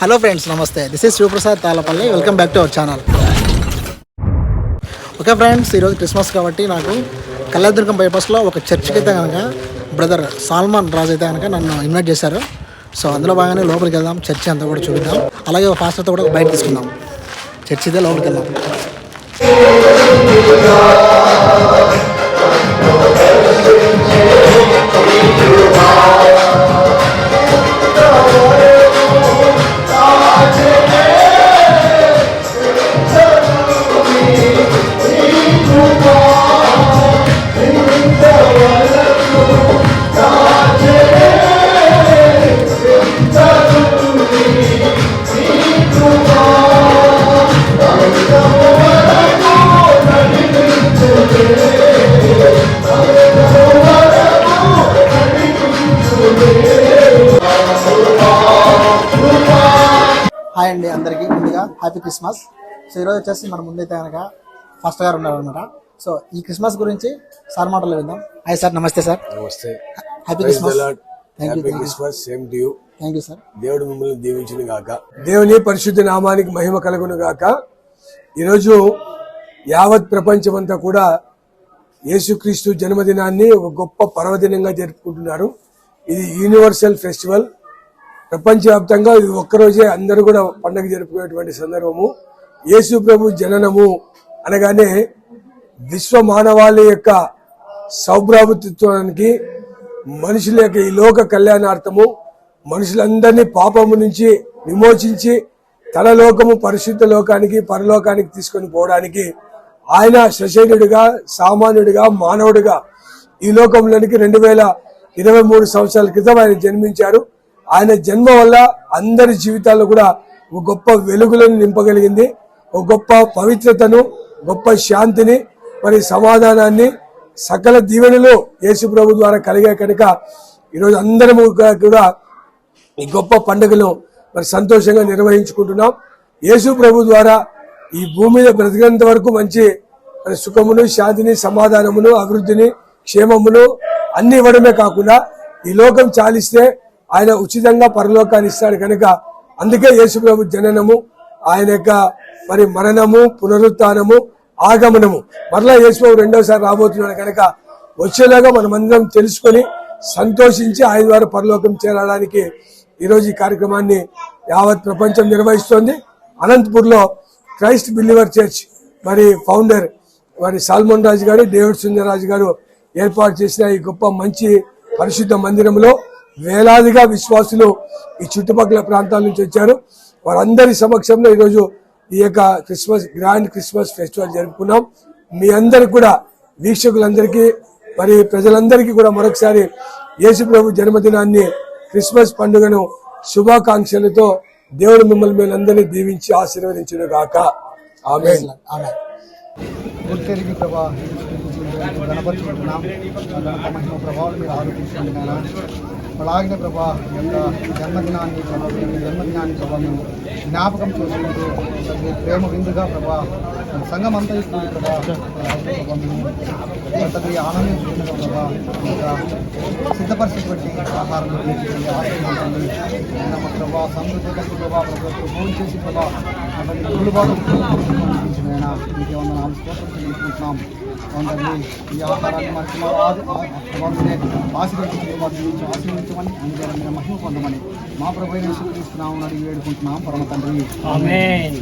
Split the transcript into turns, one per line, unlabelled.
Hello friends, నమస్తే. This is Shivaprasad Talapalli. Welcome back to our channel. Okay friends, ఈరోజు Christmas కాబట్టి నాకు కళ్యాణదుర్గం బైపాస్లో ఒక చర్చ్కి అయితే కనుక బ్రదర్ సాల్మాన్ రాజు అయితే కనుక నన్ను ఇన్వైట్ చేశారు. సో అందులో బాగానే లోపలికి వెళ్దాం, చర్చ్ అంతా కూడా చూద్దాం. అలాగే ఒక ఫాస్టర్తో కూడా బయట తీసుకుందాం. చర్చ్ ఇదే, లోపలికి వెళ్దాం. హాయ్ అండి అందరికీ. ముందుగా హ్యాపీ క్రిస్మస్. సో ఈరోజు వచ్చేసి మన ముందైతే కనుక ఫస్ట్ గారు ఉన్నారనమాట. సో ఈ క్రిస్మస్ గురించి సార్ మాటలు విందాం. హాయ్ సార్, నమస్తే సార్.
నమస్తే.
Happy Christmas.
Happy Christmas. Same to you.
Thank you sir.
దేవుడు మిమ్మల్ని దీవించును గాక. దేవుని పరిశుద్ధ నామానికి మహిమ కలుగును గాక. ఈరోజు యావత్ ప్రపంచమంతా కూడా యేసుక్రీస్తు జన్మదినాన్ని ఒక గొప్ప పర్వదినంగా జరుపుకుంటున్నారు. ఇది యూనివర్సల్ ఫెస్టివల్. ప్రపంచవ్యాప్తంగా ఇది ఒక్కరోజే అందరూ కూడా పండుగ జరుపుకునేటువంటి సందర్భము. యేసు ప్రభు జననము అనగానే విశ్వ మానవాళి యొక్క సౌభ్రాతృత్వానికి, మనుషుల యొక్క ఈ లోక కళ్యాణార్థము, మనుషులందరినీ పాపము నుంచి విమోచించి తన లోకము పరిశుద్ధ లోకానికి, పరలోకానికి తీసుకొని పోవడానికి ఆయన సశరీరుడిగా, సామాన్యుడిగా, మానవుడిగా ఈ లోకంలోనికి 2023 సంవత్సరాల క్రితం ఆయన జన్మించారు. ఆయన జన్మ వల్ల అందరి జీవితాల్లో కూడా ఒక గొప్ప వెలుగులను నింపగలిగింది. ఒక గొప్ప పవిత్రతను, గొప్ప శాంతిని, మరి సమాధానాన్ని, సకల దీవెనలు యేసు ప్రభు ద్వారా కలిగే కనుక ఈరోజు అందరము కూడా ఈ గొప్ప పండుగను మరి సంతోషంగా నిర్వహించుకుంటున్నాం. యేసు ప్రభు ద్వారా ఈ భూమి మీద బ్రతికినంత వరకు మంచి సుఖమును, శాంతిని, సమాధానమును, అభివృద్ధిని, క్షేమమును అన్ని ఇవ్వడమే కాకుండా ఈ లోకం చాలిస్తే ఆయన ఉచితంగా పరలోకాన్ని ఇస్తాడు కనుక అందుకే యేసు ప్రభు జననము, ఆయన యొక్క మరి మరణము, పునరుత్థానము, ఆగమనము, మరలా యేసు ప్రభు రెండోసారి రాబోతున్నాడు కనుక వచ్చేలాగా మనమందరం తెలుసుకొని సంతోషించి ఆయన ద్వారా పరలోకం చేరడానికి ఈరోజు ఈ కార్యక్రమాన్ని యావత్ ప్రపంచం నిర్వహిస్తోంది. అనంతపూర్లో క్రైస్ట్ బిలీవర్ చర్చ్ మరి ఫౌండర్ మరి సాల్మన్ రాజు గారు, డేవిడ్ సుందరరాజు గారు ఏర్పాటు చేసిన ఈ గొప్ప మంచి పరిశుద్ధ మందిరంలో వేలాదిగా విశ్వాసులు ఈ చుట్టుపక్కల ప్రాంతాల నుంచి వచ్చారు. వారందరి సమక్షంలో ఈరోజు ఈ యొక్క గ్రాండ్ క్రిస్మస్ ఫెస్టివల్ జరుపుకున్నాం. మీ అందరికి కూడా, వీక్షకులందరికీ, మరి ప్రజలందరికీ కూడా మరొకసారి యేసు ప్రభు జన్మదినాన్ని, క్రిస్మస్ పండుగను శుభాకాంక్షలతో దేవుడు మిమ్మల్ని మేలందరినీ దీవించి ఆశీర్వదించును గాక. ఆమేన్.
గుర్తెరిగి ప్రభా గణపతిస్తున్నాం. గణప మహిమ ప్రభావం మీరు ఆరోపించండి నాయన. అలాగే ప్రభా జన్మదినాన్ని ప్రభావ మేము జ్ఞాపకం చేసుకుంటూ మీ ప్రేమ విందుగా ప్రభా సంఘం అంతా ఇస్తుంది ప్రభా. తండ్రి ఆనందించుకుంటున్నాం ప్రభా. ఇంకా సిద్ధపరిచేటువంటి ఆహారం ఆశీర్వదించండి ఆయన మా ప్రభా. సమృద్ధి ప్రభా ఫోన్ చేసి ప్రభా గుళ్ళు బాగా మీకే వందనాలు స్తోత్రం చెల్లించుకుంటున్నాం. అందరినీ ఈ ఆహారాన్ని మనకి ఆశీర్వదించమని అందుకే మహిమ పొందమని మా ప్రభు యేసు క్రీస్తు నామమున అడిగి వేడుకుంటున్నాం పరమ తండ్రి. ఆమేన్.